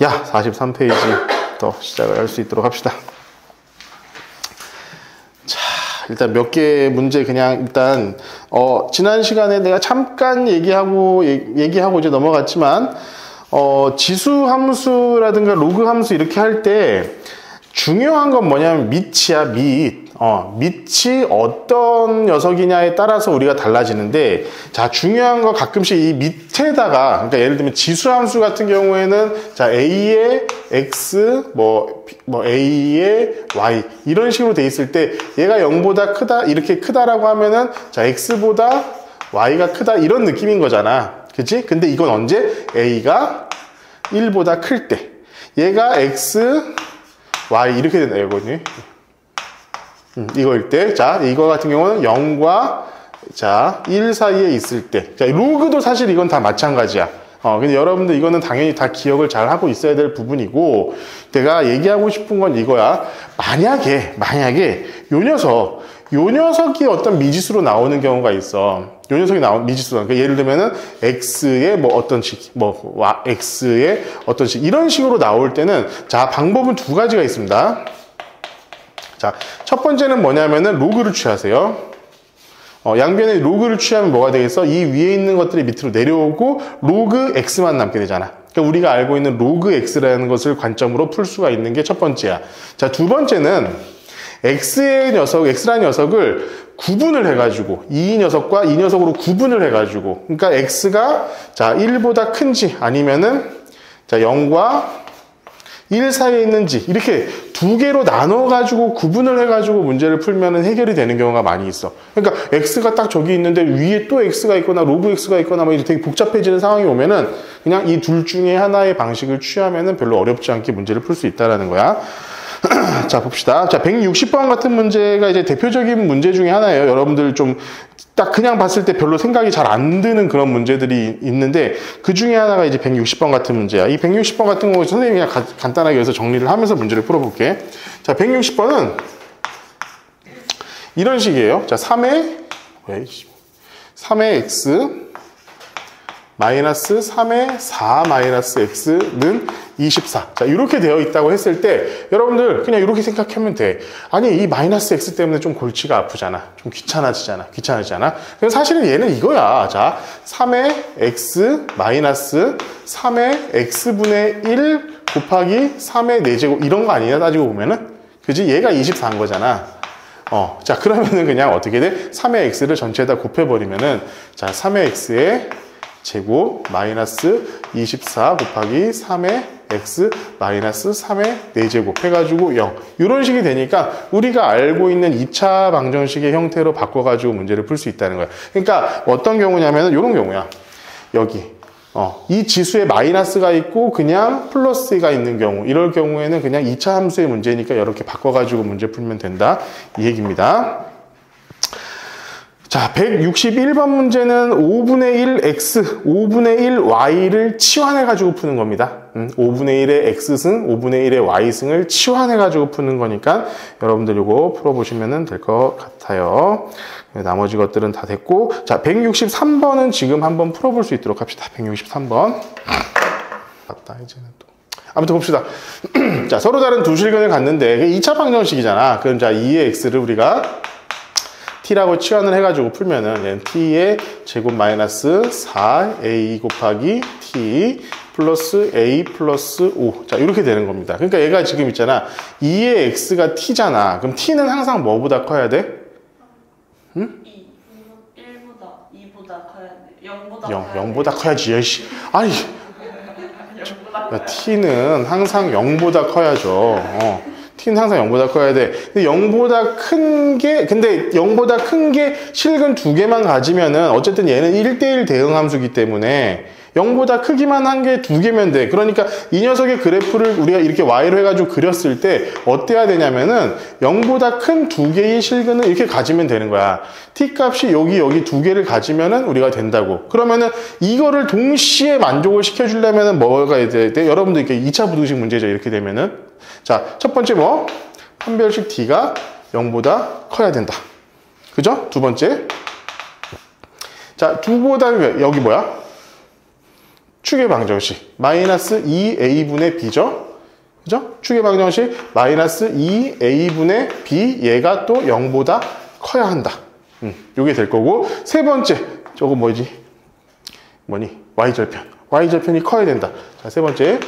야, 43페이지부터 시작을 할 수 있도록 합시다. 자, 일단 몇 개 문제 그냥 일단 지난 시간에 내가 잠깐 얘기하고 이제 넘어갔지만 지수 함수라든가 로그 함수 이렇게 할 때 중요한 건 뭐냐면 밑이야, 밑. 밑이 어떤 녀석이냐에 따라서 우리가 달라지는데, 자, 중요한 거 가끔씩 이 밑에다가, 그러니까 예를 들면 지수함수 같은 경우에는, 자, a의 x, a의 y, 이런 식으로 돼 있을 때, 얘가 0보다 크다, 이렇게 크다라고 하면은, 자, x보다 y가 크다, 이런 느낌인 거잖아. 그치? 근데 이건 언제? a가 1보다 클 때. 얘가 x, y, 이렇게 된다, 이거니. 이거일 때, 자, 이거 같은 경우는 0과, 자, 1 사이에 있을 때. 자, 로그도 사실 이건 다 마찬가지야. 근데 여러분들 이거는 당연히 다 기억을 잘 하고 있어야 될 부분이고, 내가 얘기하고 싶은 건 이거야. 만약에, 요 녀석이 어떤 미지수로 나오는 경우가 있어. 요 녀석이 미지수로. 그러니까 예를 들면은, x의 어떤 식, x의 어떤 식, 이런 식으로 나올 때는, 자, 방법은 두 가지가 있습니다. 자, 첫 번째는 뭐냐면은 로그를 취하세요. 양변에 로그를 취하면 뭐가 되겠어? 이 위에 있는 것들이 밑으로 내려오고 로그 x만 남게 되잖아. 그러니까 우리가 알고 있는 로그 x라는 것을 관점으로 풀 수가 있는 게 첫 번째야. 자, 두 번째는 x라는 녀석을 구분을 해가지고 이 녀석과 이 녀석으로 구분을 해가지고, 그러니까 x가 자 1보다 큰지 아니면은 자 0과 1 사이에 있는지 이렇게 두 개로 나눠가지고 구분을 해가지고 문제를 풀면 해결이 되는 경우가 많이 있어. 그러니까 x가 딱 저기 있는데 위에 또 x가 있거나 로그 x가 있거나 이렇게 되게 복잡해지는 상황이 오면은 그냥 이 둘 중에 하나의 방식을 취하면은 별로 어렵지 않게 문제를 풀 수 있다라는 거야. 자, 봅시다. 자, 160번 같은 문제가 이제 대표적인 문제 중에 하나예요. 여러분들 좀 딱 그냥 봤을 때 별로 생각이 잘 안 드는 그런 문제들이 있는데, 그 중에 하나가 이제 160번 같은 문제야. 이 160번 같은 경우 선생님이 그냥 간단하게 여기서 정리를 하면서 문제를 풀어볼게. 자, 160번은 이런 식이에요. 자, 3의 x 마이너스 3의 4 마이너스 x는 24. 자, 이렇게 되어 있다고 했을 때 여러분들 그냥 이렇게 생각하면 돼. 아니, 이 마이너스 x 때문에 좀 골치가 아프잖아. 좀 귀찮아지잖아. 그래서 사실은 얘는 이거야. 자, 3의 x 마이너스 3의 x분의 1 곱하기 3의 4제곱 이런 거 아니냐 따지고 보면은. 그지? 얘가 24인 거잖아. 자, 그러면은 그냥 어떻게 돼? 3의 x를 전체에다 곱해버리면은, 자, 3의 x의 제곱 마이너스 24 곱하기 3의 x 마이너스 3의 4제곱 해가지고 0. 이런 식이 되니까 우리가 알고 있는 2차 방정식의 형태로 바꿔가지고 문제를 풀 수 있다는 거야. 그러니까 어떤 경우냐면 이런 경우야. 여기. 이 지수에 마이너스가 있고 그냥 플러스가 있는 경우. 이럴 경우에는 그냥 2차 함수의 문제니까 이렇게 바꿔가지고 문제 풀면 된다. 이 얘기입니다. 자, 161번 문제는 5분의 1 x, 5분의 1 y를 치환해가지고 푸는 겁니다. 5분의 1의 x승, 5분의 1의 y승을 치환해가지고 푸는 거니까 여러분들 이거 풀어보시면 될 것 같아요. 나머지 것들은 다 됐고, 자, 163번은 지금 한번 풀어볼 수 있도록 합시다. 163번. 맞다, 이제는 또. 아무튼 봅시다. 자, 서로 다른 두 실근을 갖는데, 2차 방정식이잖아. 그럼 자, 2의 x를 우리가 t라고 치환을 해가지고 풀면은 t의 제곱 마이너스 4a 곱하기 t 플러스 a 플러스 5. 자, 이렇게 되는 겁니다. 그러니까 얘가 지금 있잖아. 2의 x가 t잖아. 그럼 t는 항상 뭐보다 커야 돼? 응? 1보다 2보다 커야 돼. 0보다 커야지. 아니. 야, t는 항상 0보다 커야죠. t는 항상 0보다 커야 돼. 근데 0보다 큰 게 실근 두 개만 가지면은 어쨌든 얘는 1대1 대응 함수기 때문에 0보다 크기만 한 게 두 개면 돼. 그러니까 이 녀석의 그래프를 우리가 이렇게 y로 해가지고 그렸을 때 어때야 되냐면은 0보다 큰 두 개의 실근을 이렇게 가지면 되는 거야. t 값이 여기 두 개를 가지면은 우리가 된다고. 그러면은 이거를 동시에 만족을 시켜주려면은 뭐가 돼? 여러분들 이렇게 2차 부등식 문제죠. 이렇게 되면은. 자, 첫 번째 판별식 t가 0보다 커야 된다. 그죠? 두 번째. 자, 여기 뭐야? 축의 방정식 마이너스 2a분의 b죠. 그죠? 축의 방정식 마이너스 2a분의 b 얘가 또 0보다 커야 한다. 요게 될 거고 세 번째 저거 뭐지? y절편. y절편이 커야 된다. 자, 세 번째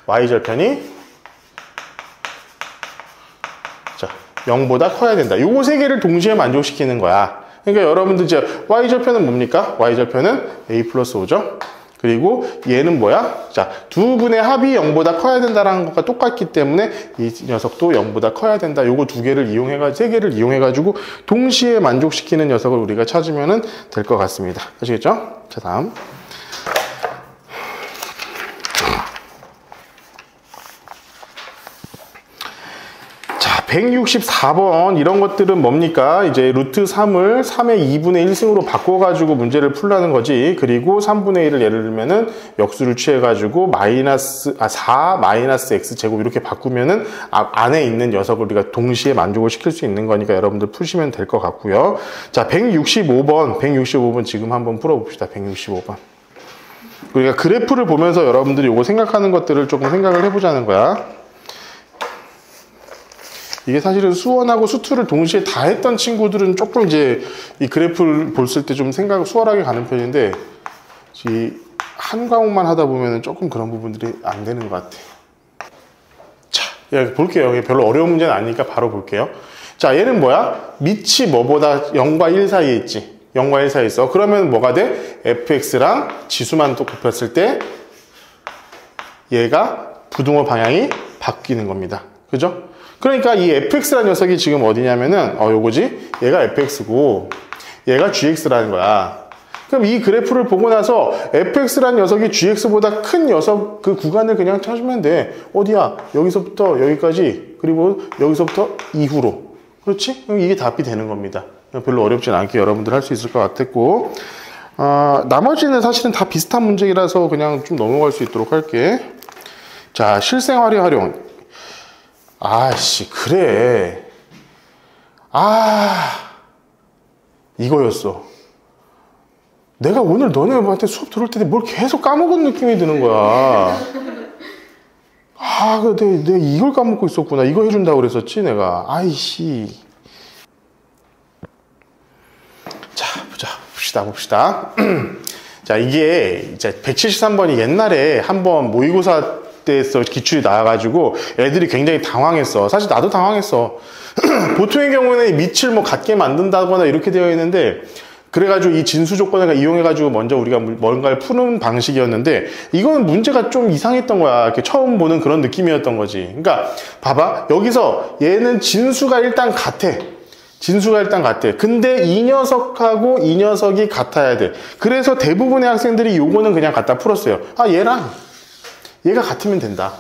y절편이 자 0보다 커야 된다. 요거 세 개를 동시에 만족시키는 거야. 그러니까 여러분들 이제 y절편은 뭡니까? y절편은 a 플러스 5죠. 그리고 얘는 뭐야? 자, 두 분의 합이 0보다 커야 된다라는 것과 똑같기 때문에 이 녀석도 0보다 커야 된다. 요거 두 개를 이용해가지고, 세 개를 이용해가지고 동시에 만족시키는 녀석을 우리가 찾으면 될 것 같습니다. 아시겠죠? 자, 다음. 자, 164번 이런 것들은 뭡니까? 이제 루트 3을 3의 2분의 1승으로 바꿔가지고 문제를 풀라는 거지. 그리고 3분의 1을 예를 들면은 역수를 취해가지고 4 마이너스 x 제곱 이렇게 바꾸면은 안에 있는 녀석을 우리가 동시에 만족을 시킬 수 있는 거니까 여러분들 푸시면 될 것 같고요. 자, 165번 지금 한번 풀어봅시다. 165번. 우리가 그래프를 보면서 여러분들이 요거 생각하는 것들을 조금 생각을 해보자는 거야. 이게 사실은 수원하고 수투를 동시에 다 했던 친구들은 조금 이제 이 그래프를 봤을 때 좀 수월하게 가는 편인데 이 한 과목만 하다 보면 조금 그런 부분들이 안 되는 것 같아. 자, 여기 볼게요. 별로 어려운 문제는 아니니까 바로 볼게요. 자, 얘는 뭐야? 밑이 뭐보다 0과 1 사이에 있지. 0과 1 사이에 있어. 그러면 뭐가 돼? fx랑 지수만 또 곱했을 때 얘가 부등호 방향이 바뀌는 겁니다. 그죠? 그러니까 이 fx라는 녀석이 지금 어디냐면은 요거지? 얘가 fx고 얘가 gx라는 거야. 그럼 이 그래프를 보고 나서 fx라는 녀석이 gx보다 큰 녀석 그 구간을 그냥 찾으면 돼. 어디야? 여기서부터 여기까지 그리고 여기서부터 이후로. 그렇지? 그럼 이게 답이 되는 겁니다. 별로 어렵진 않게 여러분들 할 수 있을 것 같았고 나머지는 사실은 다 비슷한 문제이라서 그냥 좀 넘어갈 수 있도록 할게. 자, 실생활의 활용. 아씨, 그래. 이거였어. 내가 오늘 너네한테 수업 들을 때 뭘 계속 까먹은 느낌이 드는 거야. 내가 이걸 까먹고 있었구나. 이거 해준다고 그랬었지, 내가. 아이씨. 자, 봅시다. 자, 이게 이제 173번이 옛날에 한번 모의고사 때에서 기출이 나와가지고 애들이 굉장히 당황했어. 사실 나도 당황했어. 보통의 경우는 밑을 뭐 같게 만든다거나 이렇게 되어 있는데 그래가지고 이 진수 조건을 이용해가지고 먼저 우리가 뭔가를 푸는 방식이었는데 이건 문제가 좀 이상했던 거야. 이렇게 처음 보는 그런 느낌이었던 거지. 그러니까 봐봐. 여기서 얘는 진수가 일단 같아. 근데 이 녀석하고 이 녀석이 같아야 돼. 그래서 대부분의 학생들이 요거는 그냥 갖다 풀었어요. 얘랑 얘가 같으면 된다.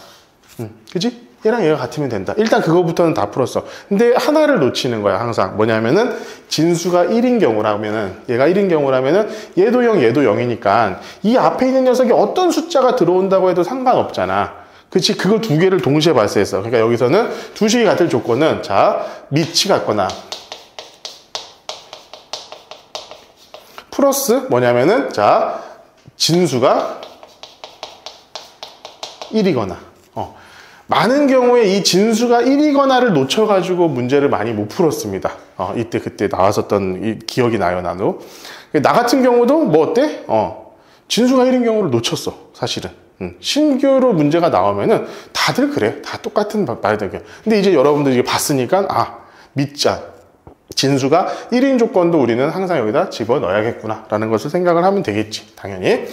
그지? 얘랑 얘가 같으면 된다. 일단 그거부터는 다 풀었어. 근데 하나를 놓치는 거야, 항상. 뭐냐면은, 진수가 1인 경우라면은, 얘가 1인 경우라면은, 얘도 0, 얘도 0이니까, 이 앞에 있는 녀석이 어떤 숫자가 들어온다고 해도 상관없잖아. 그치? 그걸 두 개를 동시에 발생했어. 그러니까 여기서는 두 식이 같을 조건은, 자, 밑이 같거나, 플러스 뭐냐면은, 자, 진수가 1이거나, 많은 경우에 이 진수가 1이거나를 놓쳐가지고 문제를 많이 못 풀었습니다. 이때 그때 나왔었던 이 기억이 나요, 나도. 나 같은 경우도 뭐 어때? 진수가 1인 경우를 놓쳤어, 사실은. 신규로 문제가 나오면은 다들 그래. 다 똑같은 말들. 근데 이제 여러분들이 이게 봤으니까, 밑자. 진수가 1인 조건도 우리는 항상 여기다 집어넣어야겠구나 라는 것을 생각을 하면 되겠지, 당연히.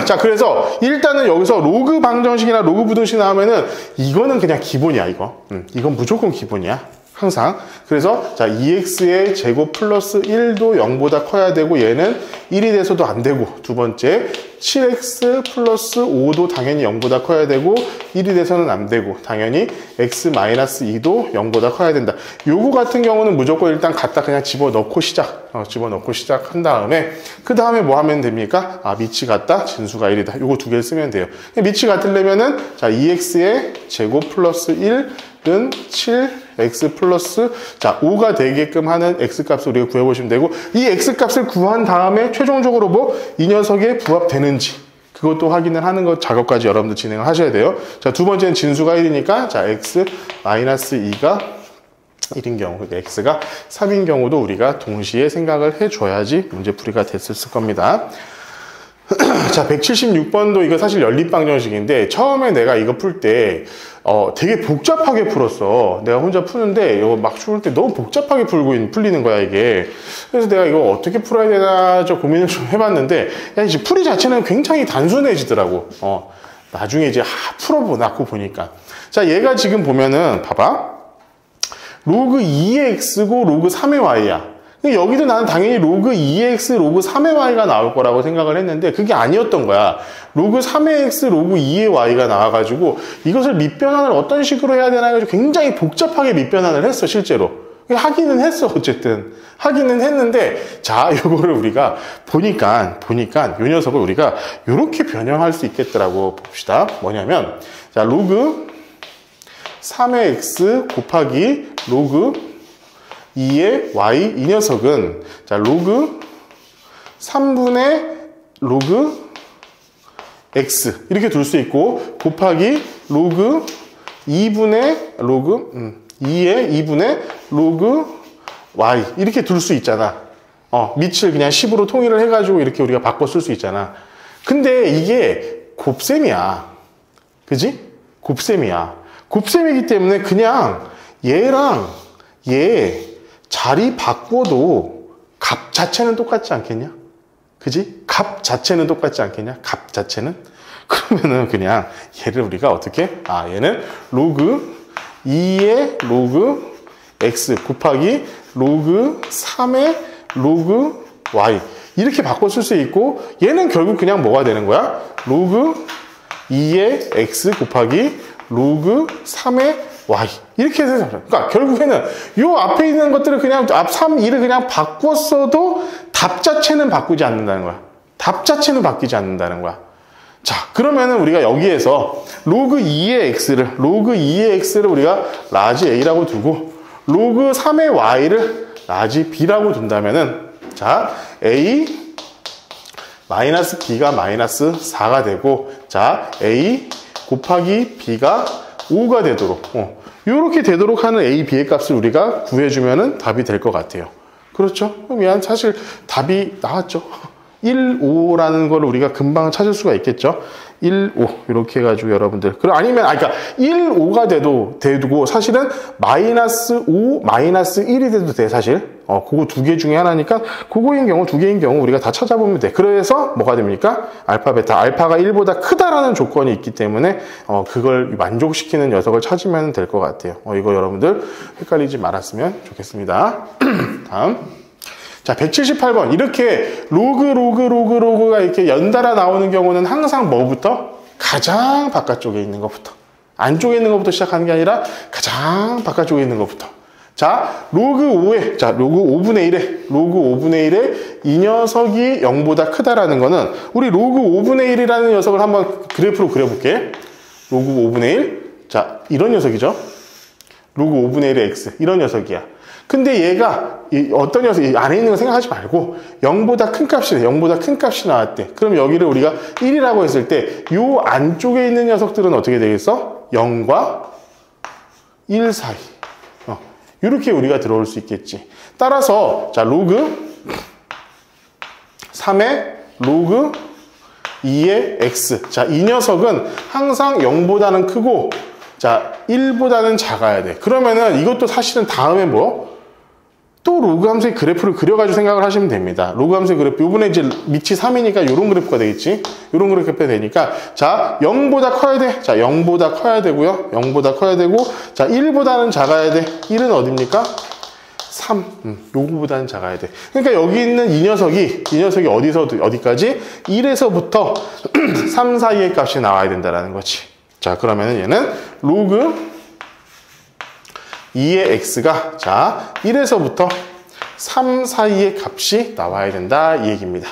자, 그래서 일단은 여기서 로그 방정식이나 로그 부등식 나오면은 이거는 그냥 기본이야, 이거. 이건 무조건 기본이야, 항상. 그래서 자, 2x의 제곱 플러스 1도 0보다 커야 되고 얘는 1이 돼서도 안 되고, 두 번째 7x 플러스 5도 당연히 0보다 커야 되고 1이 돼서는 안 되고, 당연히 x 마이너스 2도 0보다 커야 된다. 요거 같은 경우는 무조건 일단 갖다 그냥 집어넣고 시작한 다음에 그 다음에 뭐 하면 됩니까? 밑이 같다, 진수가 1이다. 요거 두 개를 쓰면 돼요. 밑이 같으려면은 자, 2x의 제곱 플러스 1은 7x 플러스 자 5가 되게끔 하는 x값을 우리가 구해보시면 되고, 이 x값을 구한 다음에 최종적으로 뭐 이 녀석에 부합되는지 그것도 확인을 하는 것 작업까지 여러분들 진행을 하셔야 돼요. 자, 두 번째는 진수가 1이니까 자, x 마이너스 2가 1인 경우, 그러니까 x가 3인 경우도 우리가 동시에 생각을 해줘야지 문제풀이가 됐을 겁니다. 자, 176번도 이거 사실 연립방정식인데 처음에 내가 이거 풀 때 되게 복잡하게 풀었어. 내가 혼자 푸는데 이거 막 풀 때 너무 복잡하게 풀리는 거야 이게. 그래서 내가 이거 어떻게 풀어야 되나 좀 고민을 좀 해봤는데 야, 이제 풀이 자체는 굉장히 단순해지더라고. 나중에 이제 풀어보고 보니까 자, 얘가 지금 보면은 봐봐, 로그 2의 x고 로그 3의 y야. 여기도 나는 당연히 로그 2의 x, 로그 3의 y가 나올 거라고 생각을 했는데 그게 아니었던 거야. 로그 3의 x, 로그 2의 y가 나와가지고 이것을 밑변환을 어떤 식으로 해야 되나 해가지고 굉장히 복잡하게 밑변환을 했어, 실제로. 하기는 했어, 어쨌든. 하기는 했는데, 자, 요거를 우리가 보니까 요 녀석을 우리가 요렇게 변형할 수 있겠더라고. 봅시다. 뭐냐면, 자, 로그 3의 x 곱하기 로그 2의 y, 이 녀석은 자, 로그 3분의 로그 x 이렇게 둘 수 있고 곱하기 로그 2분의 로그 2의 2분의 로그 y 이렇게 둘 수 있잖아. 밑을 그냥 10으로 통일을 해가지고 이렇게 우리가 바꿔 쓸 수 있잖아. 근데 이게 곱셈이야. 그지? 곱셈이야. 곱셈이기 때문에 그냥 얘랑 얘 자리 바꿔도 값 자체는 똑같지 않겠냐? 그지? 값 자체는 똑같지 않겠냐? 값 자체는? 그러면은 그냥 얘를 우리가 어떻게? 얘는 로그 2의 로그 x 곱하기 로그 3의 로그 y 이렇게 바꿔 쓸 수 있고 얘는 결국 그냥 뭐가 되는 거야? 로그 2의 x 곱하기 로그 3의 y 이렇게 해서 그러니까 결국에는 요 앞에 있는 것들을 그냥 앞 3, 2를 그냥 바꿨어도 답 자체는 바꾸지 않는다는 거야. 답 자체는 바뀌지 않는다는 거야. 자, 그러면은 우리가 여기에서 로그 2의 x를 우리가 라지 a라고 두고 로그 3의 y를 라지 b라고 둔다면은 자, a 마이너스 b가 마이너스 4가 되고 자, a 곱하기 b가 5가 되도록 이렇게 되도록 하는 a, b의 값을 우리가 구해주면은 답이 될 것 같아요. 그렇죠? 그럼 사실 답이 나왔죠. 1, 5라는 걸 우리가 금방 찾을 수가 있겠죠. 1, 5 이렇게 해가지고 여러분들 아니면 그러니까 1, 5가 되고 사실은 마이너스 5, 마이너스 1이 돼도 돼 사실. 그거 두 개 중에 하나니까 그거인 경우 두 개인 경우 우리가 다 찾아보면 돼. 그래서 뭐가 됩니까? 알파, 베타. 알파가 1보다 크다라는 조건이 있기 때문에 그걸 만족시키는 녀석을 찾으면 될 것 같아요. 이거 여러분들 헷갈리지 말았으면 좋겠습니다. 다음. 자, 178번. 이렇게 로그가 이렇게 연달아 나오는 경우는 항상 뭐부터? 가장 바깥쪽에 있는 것부터. 안쪽에 있는 것부터 시작하는 게 아니라 가장 바깥쪽에 있는 것부터. 자, 로그 5에, 자, 로그 5분의 1에, 로그 5분의 1에 이 녀석이 0보다 크다라는 거는 우리 로그 5분의 1이라는 녀석을 한번 그래프로 그려볼게. 로그 5분의 1. 자, 이런 녀석이죠. 로그 5분의 1의 x. 이런 녀석이야. 근데 얘가 어떤 녀석, 이 안에 있는 거 생각하지 말고 0보다 큰 값이래. 0보다 큰 값이 나왔대. 그럼 여기를 우리가 1이라고 했을 때 이 안쪽에 있는 녀석들은 어떻게 되겠어? 0과 1 사이. 이렇게 우리가 들어올 수 있겠지. 따라서 자, 로그 3의 로그 2의 x. 자, 이 녀석은 항상 0보다는 크고 자, 1보다는 작아야 돼. 그러면은 이것도 사실은 다음에 뭐? 또 로그 함수의 그래프를 그려가지고 생각을 하시면 됩니다. 로그 함수의 그래프, 요번에 이제 밑이 3이니까 요런 그래프가 되겠지? 요런 그래프가 되니까, 자, 0보다 커야 돼. 자, 0보다 커야 되고요. 0보다 커야 되고, 자, 1보다는 작아야 돼. 1은 어딥니까? 3. 요거보다는 작아야 돼. 그러니까 여기 있는 이 녀석이 어디서 어디까지? 1에서부터 3 사이의 값이 나와야 된다라는 거지. 자, 그러면은 얘는 로그 2의 x가 자 1에서부터 3 사이의 값이 나와야 된다 이 얘기입니다.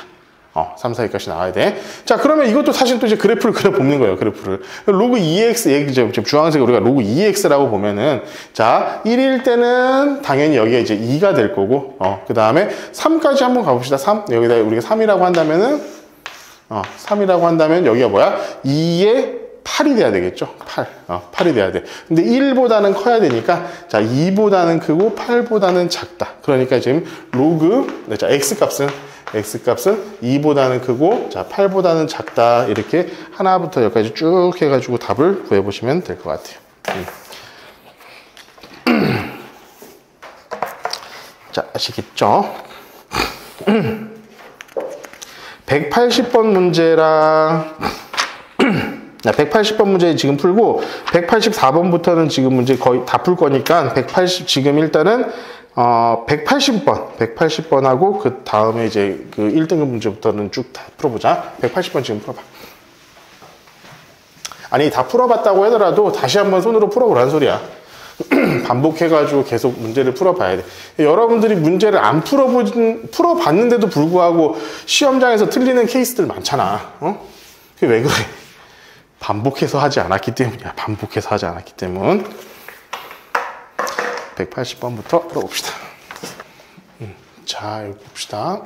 3 사이의 값이 나와야 돼. 자, 그러면 이것도 사실 또 이제 그래프를 그려보는 거예요. 그래프를 로그 2x 지금 주황색 우리가 로그 2x라고 보면은 자 1일 때는 당연히 여기가 이제 2가 될 거고 그 다음에 3까지 한번 가봅시다. 3 여기다 우리가 3이라고 한다면은 3이라고 한다면 여기가 뭐야? 2에 8이 돼야 되겠죠? 8이 돼야 돼. 근데 1보다는 커야 되니까, 자, 2보다는 크고 8보다는 작다. 그러니까 지금 로그, 자, x값은 2보다는 크고, 자, 8보다는 작다. 이렇게 하나부터 여기까지 쭉 해가지고 답을 구해보시면 될 것 같아요. 자, 아시겠죠? 180번 문제랑 180번 문제 지금 풀고 184번부터는 지금 문제 거의 다 풀 거니까 지금 일단은 180번하고 그 다음에 이제 그 1등급 문제부터는 쭉 다 풀어보자. 180번 지금 풀어봐. 아니 다 풀어봤다고 하더라도 다시 한번 손으로 풀어보라는 소리야. 반복해가지고 계속 문제를 풀어봐야 돼. 여러분들이 문제를 안 풀어봤는데도 불구하고 시험장에서 틀리는 케이스들 많잖아. 그게 왜 그래? 반복해서 하지 않았기 때문이야. 반복해서 하지 않았기 때문. 180번부터 풀어봅시다. 자, 여기 봅시다.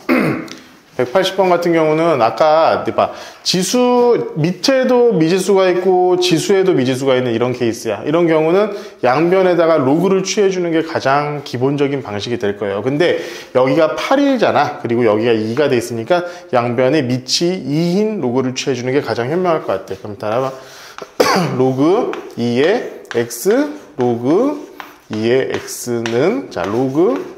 180번 같은 경우는 아까 봐, 지수 밑에도 미지수가 있고 지수에도 미지수가 있는 이런 케이스야. 이런 경우는 양변에다가 로그를 취해주는 게 가장 기본적인 방식이 될 거예요. 근데 여기가 8이잖아. 그리고 여기가 2가 돼 있으니까 양변에 밑이 2인 로그를 취해주는 게 가장 현명할 것 같아. 그럼 따라봐. 로그 2의 x 로그 2의 x는 자 로그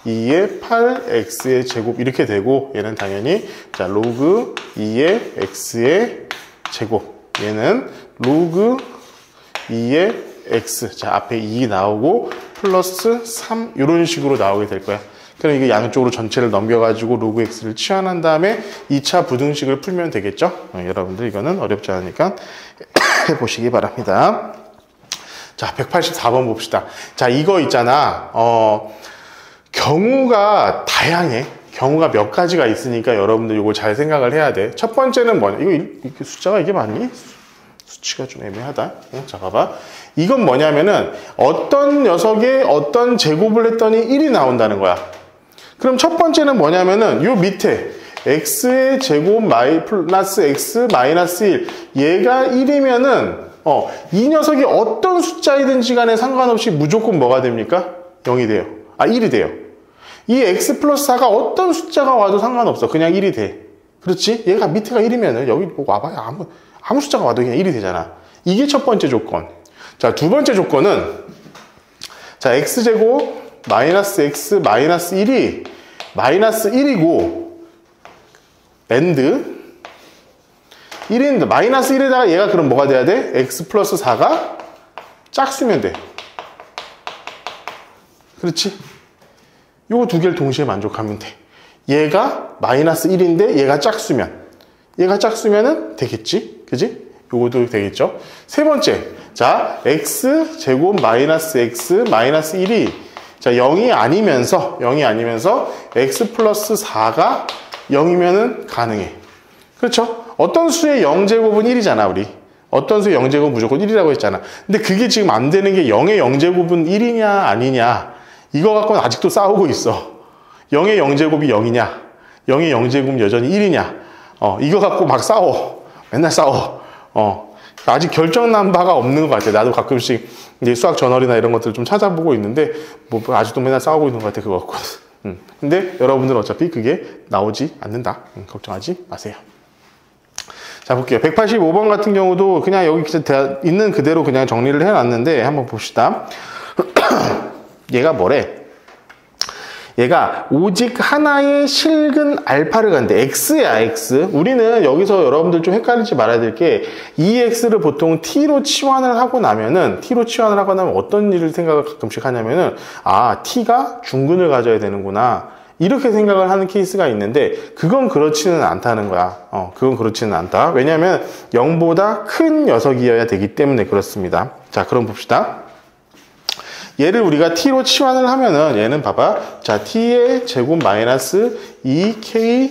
2의 8x의 제곱 이렇게 되고 얘는 당연히 자 로그 2의 x의 제곱 얘는 로그 2의 x 자 앞에 2 나오고 플러스 3 이런 식으로 나오게 될 거야. 그럼 이게 양쪽으로 전체를 넘겨가지고 로그 x를 치환한 다음에 2차 부등식을 풀면 되겠죠. 여러분들 이거는 어렵지 않으니까 해보시기 바랍니다. 자 184번 봅시다. 자 이거 있잖아. 경우가 다양해. 경우가 몇 가지가 있으니까 여러분들 이거 잘 생각을 해야 돼. 첫 번째는 뭐냐? 이거 숫자가 이게 맞니? 수치가 좀 애매하다. 자, 봐봐. 이건 뭐냐면은 어떤 녀석의 어떤 제곱을 했더니 1이 나온다는 거야. 그럼 첫 번째는 뭐냐면은 요 밑에 x의 제곱 플러스 x 마이너스 1 얘가 1이면은 이 녀석이 어떤 숫자이든지 간에 상관없이 무조건 뭐가 됩니까? 0이 돼요. 1이 돼요. 이 x 플러스 4가 어떤 숫자가 와도 상관없어. 그냥 1이 돼. 그렇지? 얘가 밑에가 1이면은 여기 뭐 와봐야 아무 숫자가 와도 그냥 1이 되잖아. 이게 첫 번째 조건. 자, 두 번째 조건은 자, x제곱 마이너스 x 마이너스 1이 마이너스 1이고 and 1인데 마이너스 1에다가 얘가 그럼 뭐가 돼야 돼? x 플러스 4가 짝수면 돼. 그렇지? 요거 두 개를 동시에 만족하면 돼. 얘가 마이너스 1인데 얘가 짝수면은 되겠지? 그지? 요것도 되겠죠? 세 번째. 자, x 제곱 마이너스 x 마이너스 1이 자, 0이 아니면서 x 플러스 4가 0이면은 가능해. 그렇죠? 어떤 수의 0제곱은 1이잖아, 우리. 어떤 수의 0제곱은 무조건 1이라고 했잖아. 근데 그게 지금 안 되는 게 0의 0제곱은 1이냐, 아니냐. 이거 갖고는 아직도 싸우고 있어. 0의 0제곱이 0이냐, 0의 0제곱은 여전히 1이냐. 이거 갖고 막 싸워. 맨날 싸워. 아직 결정난 바가 없는 것 같아. 나도 가끔씩 이제 수학 저널이나 이런 것들을 좀 찾아보고 있는데, 뭐 아직도 맨날 싸우고 있는 것 같아, 그거 갖고. 근데 여러분들은 어차피 그게 나오지 않는다. 걱정하지 마세요. 자, 볼게요. 185번 같은 경우도 그냥 여기 있는 그대로 그냥 정리를 해놨는데, 한번 봅시다. 얘가 뭐래? 얘가 오직 하나의 실근 알파를 갖는데 x야, x. 우리는 여기서 여러분들 좀 헷갈리지 말아야 될 게 이 x를 보통 t로 치환을 하고 나면은 어떤 일을 생각을 가끔씩 하냐면은 t가 중근을 가져야 되는구나. 이렇게 생각을 하는 케이스가 있는데 그건 그렇지는 않다는 거야. 그건 그렇지는 않다. 왜냐하면 0보다 큰 녀석이어야 되기 때문에 그렇습니다. 자, 그럼 봅시다. 얘를 우리가 t로 치환을 하면은 얘는 봐봐. 자, t의 제곱 마이너스 2k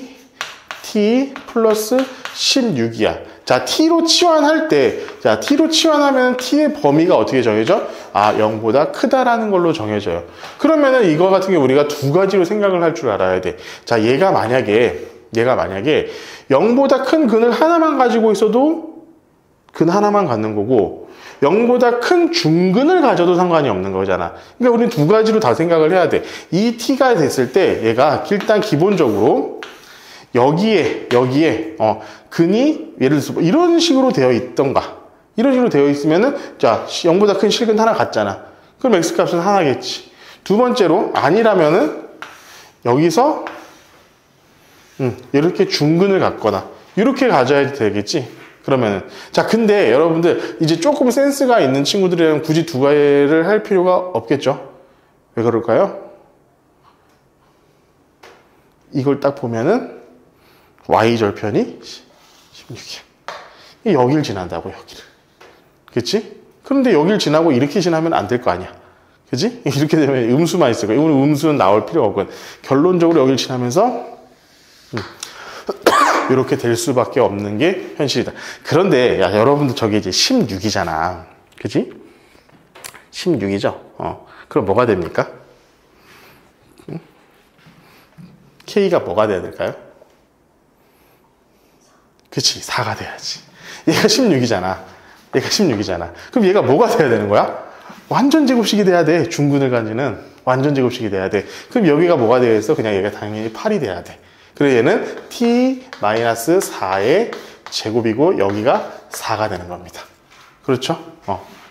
t 플러스 16이야. 자, t로 치환할 때, 자, t로 치환하면 t의 범위가 어떻게 정해져? 0보다 크다라는 걸로 정해져요. 그러면은 이거 같은 게 우리가 두 가지로 생각을 할 줄 알아야 돼. 자, 얘가 만약에 얘가 만약에 0보다 큰 근을 하나만 가지고 있어도 근 하나만 갖는 거고 0보다 큰 중근을 가져도 상관이 없는 거잖아. 그러니까 우리는 두 가지로 다 생각을 해야 돼. 이 t가 됐을 때 얘가 일단 기본적으로 여기에 근이 예를 들어서 이런 식으로 되어 있던가 이런 식으로 되어 있으면은 자 0보다 큰 실근 하나 갖잖아. 그럼 x값은 하나겠지. 두 번째로 아니라면은 여기서 이렇게 중근을 갖거나 이렇게 가져야 되겠지. 그러면은 자 근데 여러분들 이제 조금 센스가 있는 친구들이라면 굳이 두 가지를 할 필요가 없겠죠. 왜 그럴까요? 이걸 딱 보면은 y절편이 16이야. 여길 지난다고 여기를. 그치? 그런데 여길 지나고 이렇게 지나면 안 될 거 아니야. 그치? 이렇게 되면 음수만 있을 거야. 이거는 음수는 나올 필요가 없거든. 결론적으로 여길 지나면서 이렇게 될 수밖에 없는 게 현실이다. 그런데 야 여러분들 저게 이제 16이잖아. 그치? 16이죠? 그럼 뭐가 됩니까? K가 뭐가 돼야 될까요? 그치, 4가 돼야지. 얘가 16이잖아. 얘가 16이잖아. 그럼 얘가 뭐가 돼야 되는 거야? 완전 제곱식이 돼야 돼. 중근을 가지는 완전 제곱식이 돼야 돼. 그럼 여기가 뭐가 되어 있어? 그냥 얘가 당연히 8이 돼야 돼. 그래서 얘는 t-4의 제곱이고 여기가 4가 되는 겁니다. 그렇죠?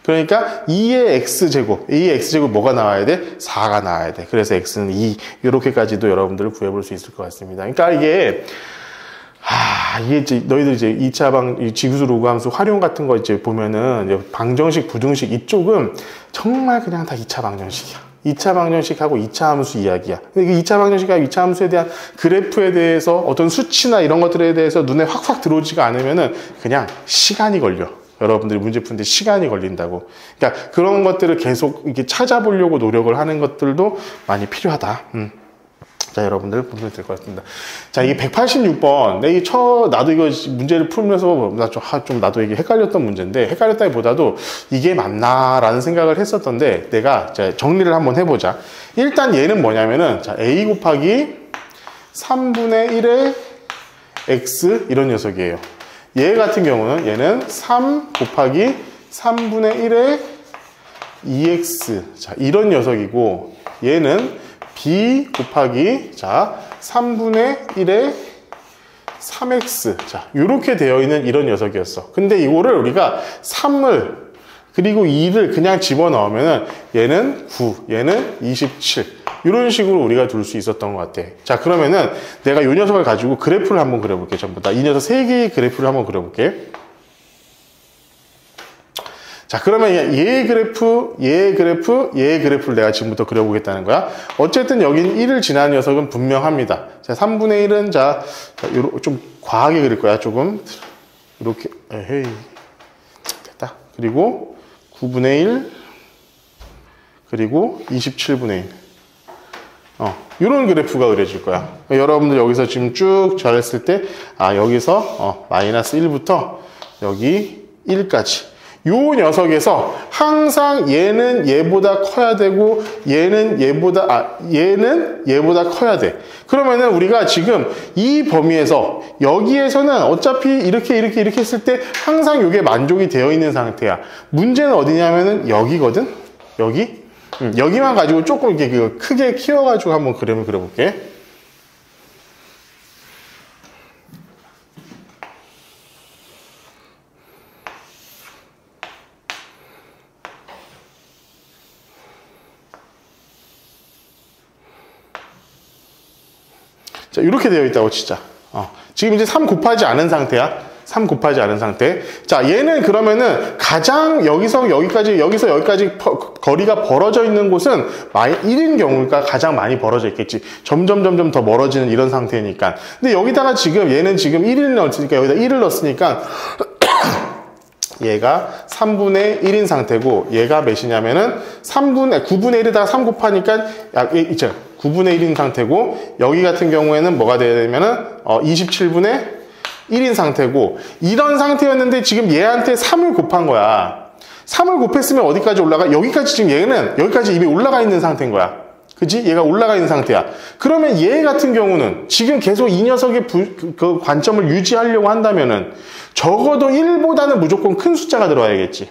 그러니까 2의 x제곱, 2의 x제곱 뭐가 나와야 돼? 4가 나와야 돼. 그래서 x는 2, 이렇게까지도 여러분들을 구해볼 수 있을 것 같습니다. 그러니까 이게 이제 너희들 이제 2차 지구수 로그 함수 활용 같은 거 이제 보면은 방정식, 부등식 이쪽은 정말 그냥 다 2차 방정식이야. 2차 방정식하고 2차 함수 이야기야. 근데 2차 방정식하고 2차 함수에 대한 그래프에 대해서 어떤 수치나 이런 것들에 대해서 눈에 확확 들어오지가 않으면은 그냥 시간이 걸려. 여러분들이 문제 푸는데 시간이 걸린다고. 그러니까 그런 것들을 계속 이렇게 찾아보려고 노력을 하는 것들도 많이 필요하다. 자, 여러분들 보면 될 것 같습니다. 자, 이게 186번. 나도 이거 문제를 풀면서 나도 이게 헷갈렸던 문제인데, 헷갈렸다기보다도 이게 맞나라는 생각을 했었던데, 내가 정리를 한번 해보자. 일단 얘는 뭐냐면은, 자, a 곱하기 3분의 1의 x, 이런 녀석이에요. 얘 같은 경우는 얘는 3 곱하기 3분의 1의 2x. 자, 이런 녀석이고, 얘는 b 곱하기 3분의 1의 3x. 자, 이렇게 되어 있는 이런 녀석이었어. 근데 이거를 우리가 3을 그리고 2를 그냥 집어넣으면은 얘는 9, 얘는 27. 이런 식으로 우리가 둘 수 있었던 것 같아. 자, 그러면은 내가 이 녀석을 가지고 그래프를 한번 그려볼게. 전부 다. 이 녀석 3개의 그래프를 한번 그려볼게. 자, 그러면 얘의 그래프, 얘의 그래프, 얘의 그래프를 내가 지금부터 그려보겠다는 거야. 어쨌든 여긴 1을 지난 녀석은 분명합니다. 자, 3분의 1은 좀 과하게 그릴 거야, 조금. 이렇게, 에헤이. 됐다. 그리고 9분의 1, 그리고 27분의 1. 이런 그래프가 그려질 거야. 여러분들 여기서 지금 쭉 잘했을 때, 여기서, 마이너스 1부터 여기 1까지. 요 녀석에서 항상 얘는 얘보다 커야 되고 얘는 얘보다 커야 돼. 그러면은 우리가 지금 이 범위에서 여기에서는 어차피 이렇게 했을 때 항상 이게 만족이 되어 있는 상태야. 문제는 어디냐면은 여기거든. 여기만 가지고 조금 이렇게 크게 키워가지고 한번 그림을 그려볼게. 자, 이렇게 되어 있다고 치자. 지금 이제 3 곱하지 않은 상태야. 3 곱하지 않은 상태. 자, 얘는 그러면은 가장 여기서 여기까지 거리가 벌어져 있는 곳은 1인 경우가 가장 많이 벌어져 있겠지. 점점 더 멀어지는 이런 상태니까. 근데 여기다가 얘는 지금 1을 넣었으니까 여기다 1을 넣었으니까 얘가 3분의 1인 상태고 얘가 몇이냐면은 9분의 1에다가 3 곱하니까 9분의 1인 상태고 여기 같은 경우에는 뭐가 돼야 되냐면은 27분의 1인 상태고 이런 상태였는데 지금 얘한테 3을 곱한 거야. 3을 곱했으면 어디까지 올라가? 여기까지 지금 얘는 여기까지 이미 올라가 있는 상태인 거야. 그지? 얘가 올라가 있는 상태야. 그러면 얘 같은 경우는 지금 계속 이 녀석의 그 관점을 유지하려고 한다면은 적어도 1보다는 무조건 큰 숫자가 들어와야겠지.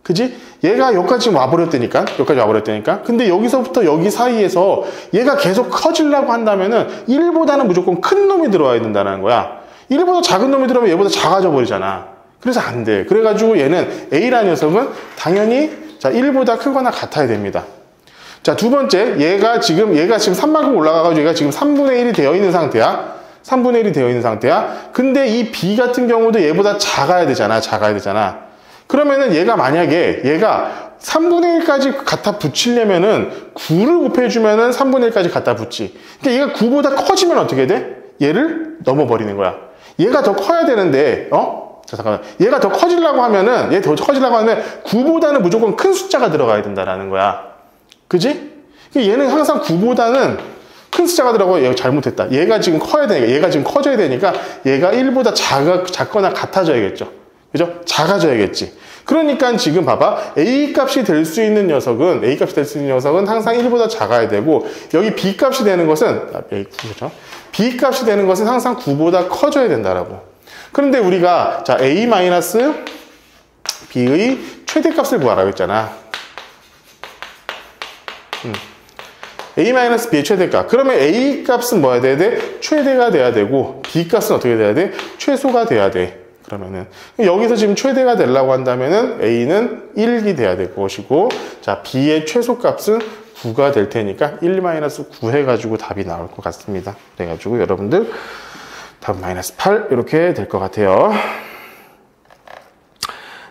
그지? 얘가 여기까지 와버렸다니까. 여기까지 와버렸다니까. 근데 여기서부터 여기 사이에서 얘가 계속 커지려고 한다면은 1보다는 무조건 큰 놈이 들어와야 된다는 거야. 1보다 작은 놈이 들어오면 얘보다 작아져 버리잖아. 그래서 안 돼. 그래가지고 얘는 A라는 녀석은 당연히 자 1보다 크거나 같아야 됩니다. 자, 두 번째, 얘가 지금 3만큼 올라가가지고 얘가 지금 3분의 1이 되어 있는 상태야. 3분의 1이 되어 있는 상태야. 근데 이 B 같은 경우도 얘보다 작아야 되잖아. 작아야 되잖아. 그러면은 얘가 만약에 얘가 3분의 1까지 갖다 붙이려면은 9를 곱해주면은 3분의 1까지 갖다 붙지. 그러니까 얘가 9보다 커지면 어떻게 돼? 얘를 넘어버리는 거야. 얘가 더 커야 되는데, 자, 잠깐만. 얘가 더 커지려고 하면은, 얘 더 커지려고 하면 9보다는 무조건 큰 숫자가 들어가야 된다라는 거야. 그지? 얘는 항상 9보다는 큰 숫자가 들어가고 얘가 잘못했다. 얘가 지금 커야 되니까, 얘가 지금 커져야 되니까 얘가 1보다 작거나 같아져야겠죠. 그죠? 작아져야겠지. 그러니까 지금 봐봐. A 값이 될 수 있는 녀석은, A 값이 될 수 있는 녀석은 항상 1보다 작아야 되고, 여기 B 값이 되는 것은, 그렇죠? B 값이 되는 것은 항상 9보다 커져야 된다라고. 그런데 우리가, 자, A-B의 최대값을 구하라고 했잖아. A-B의 최대값. 그러면 A 값은 뭐야 돼야 돼? 최대가 돼야 되고, B 값은 어떻게 돼야 돼? 최소가 돼야 돼. 그러면은, 여기서 지금 최대가 되려고 한다면은 A는 1이 돼야 될 것이고, 자, B의 최소값은 9가 될 테니까 1-9 해가지고 답이 나올 것 같습니다. 그래가지고 여러분들, 답 -8 이렇게 될 것 같아요.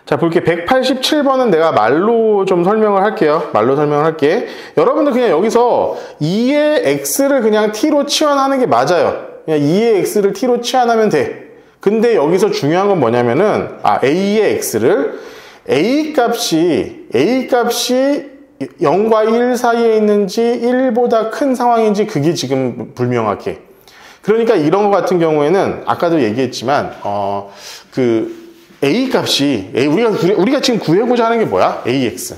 자, 볼게. 187번은 내가 말로 좀 설명을 할게요. 말로 설명을 할게. 여러분들 그냥 여기서 2의 x를 그냥 t로 치환하는 게 맞아요. 그냥 2의 x를 t로 치환하면 돼. 근데 여기서 중요한 건 뭐냐면은, a의 x를 a 값이 0과 1 사이에 있는지 1보다 큰 상황인지 그게 지금 불명확해. 그러니까 이런 거 같은 경우에는 아까도 얘기했지만, A 값이, 우리가 지금 구해보자 하는 게 뭐야? AX.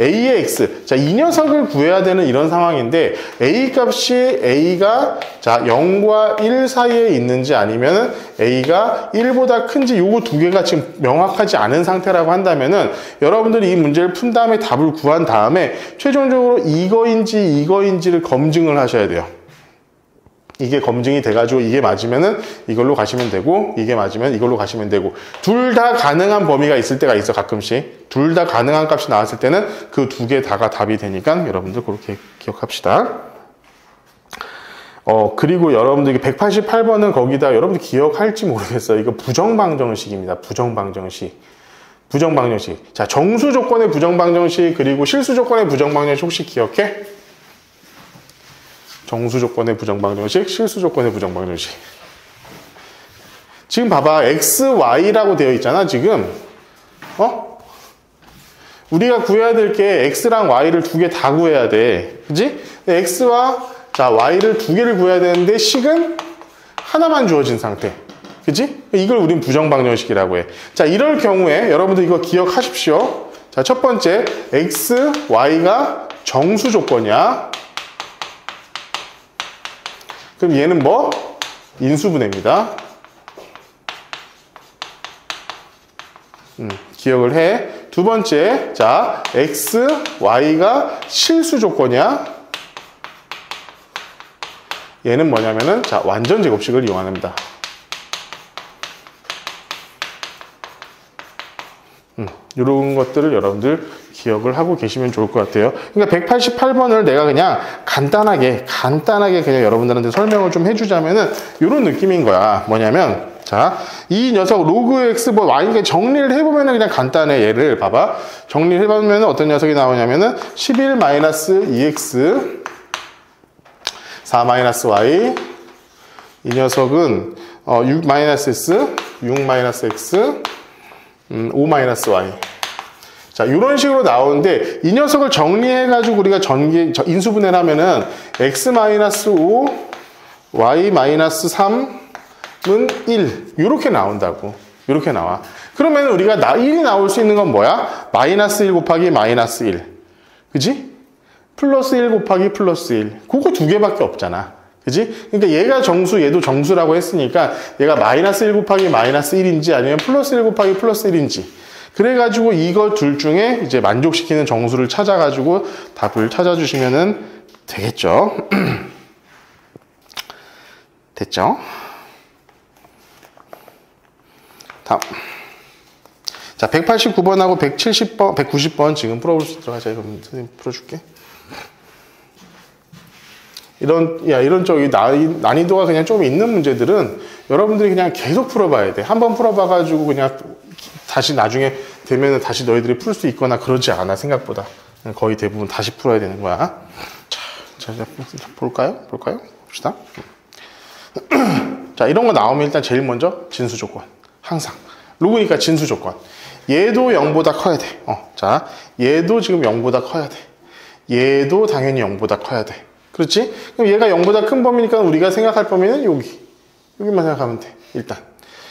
A의 X. 자, 이 녀석을 구해야 되는 이런 상황인데, A 값이 A가, 자, 0과 1 사이에 있는지 아니면 A가 1보다 큰지 요거 두 개가 지금 명확하지 않은 상태라고 한다면은, 여러분들이 이 문제를 푼 다음에 답을 구한 다음에, 최종적으로 이거인지를 검증을 하셔야 돼요. 이게 검증이 돼가지고 이게 맞으면은 이걸로 가시면 되고, 이게 맞으면 이걸로 가시면 되고, 둘 다 가능한 범위가 있을 때가 있어. 가끔씩 둘 다 가능한 값이 나왔을 때는 그 두 개 다가 답이 되니까 여러분들 그렇게 기억합시다. 그리고 여러분들 188번은 거기다 여러분들 기억할지 모르겠어요. 이거 부정방정식입니다. 부정방정식. 자, 정수 조건의 부정방정식 그리고 실수 조건의 부정방정식 혹시 기억해? 정수 조건의 부정방정식, 실수 조건의 부정방정식. 지금 봐봐. x, y라고 되어 있잖아, 지금. 우리가 구해야 될 게 x랑 y를 두 개 다 구해야 돼. 그지? x와 자, y를 두 개를 구해야 되는데 식은 하나만 주어진 상태. 그지? 이걸 우린 부정방정식이라고 해. 자, 이럴 경우에 여러분들 이거 기억하십시오. 자, 첫 번째, x, y가 정수 조건이야. 그럼 얘는 뭐? 인수분해입니다. 기억을 해. 두 번째, 자, x, y가 실수 조건이야. 얘는 뭐냐면은, 자, 완전 제곱식을 이용합니다. 이런 것들을 여러분들 기억을 하고 계시면 좋을 것 같아요. 그러니까 188번을 내가 그냥 간단하게 그냥 여러분들한테 설명을 좀 해주자면은 이런 느낌인 거야. 뭐냐면, 자, 이 녀석 로그 x 뭐 y니까 정리를 해보면은 그냥 간단해. 얘를 봐봐. 정리를 해보면 어떤 녀석이 나오냐면은 11-2x 4-y 이 녀석은 6-s 6-x 5-y. 자, 이런 식으로 나오는데, 이 녀석을 정리해가지고 우리가 인수분해를 하면은, x-5, y-3은 1. 이렇게 나온다고. 이렇게 나와. 그러면 우리가 1이 나올 수 있는 건 뭐야? -1 곱하기 -1. 그지? 플러스 1 곱하기 플러스 1. 그거 두 개밖에 없잖아. 그지? 그러니까 얘가 정수, 얘도 정수라고 했으니까 얘가 마이너스 1 곱하기 마이너스 1인지 아니면 플러스 1 곱하기 플러스 1인지. 그래가지고 이거 둘 중에 이제 만족시키는 정수를 찾아가지고 답을 찾아주시면은 되겠죠. 됐죠? 다음. 자, 189번하고 170번, 190번 지금 풀어볼 수 있도록 하자. 그럼 선생님 풀어줄게. 이런 쪽이 난이도가 그냥 좀 있는 문제들은 여러분들이 그냥 계속 풀어봐야 돼. 한번 풀어봐가지고 그냥 다시 나중에 되면은 다시 너희들이 풀 수 있거나 그러지 않아, 생각보다. 거의 대부분 다시 풀어야 되는 거야. 자, 볼까요? 봅시다. 자, 이런 거 나오면 일단 제일 먼저 진수 조건. 항상. 로그니까 진수 조건. 얘도 0보다 커야 돼. 자, 얘도 지금 0보다 커야 돼. 얘도 당연히 0보다 커야 돼. 그렇지? 그럼 얘가 0보다 큰 범위니까 우리가 생각할 범위는 여기만 생각하면 돼. 일단.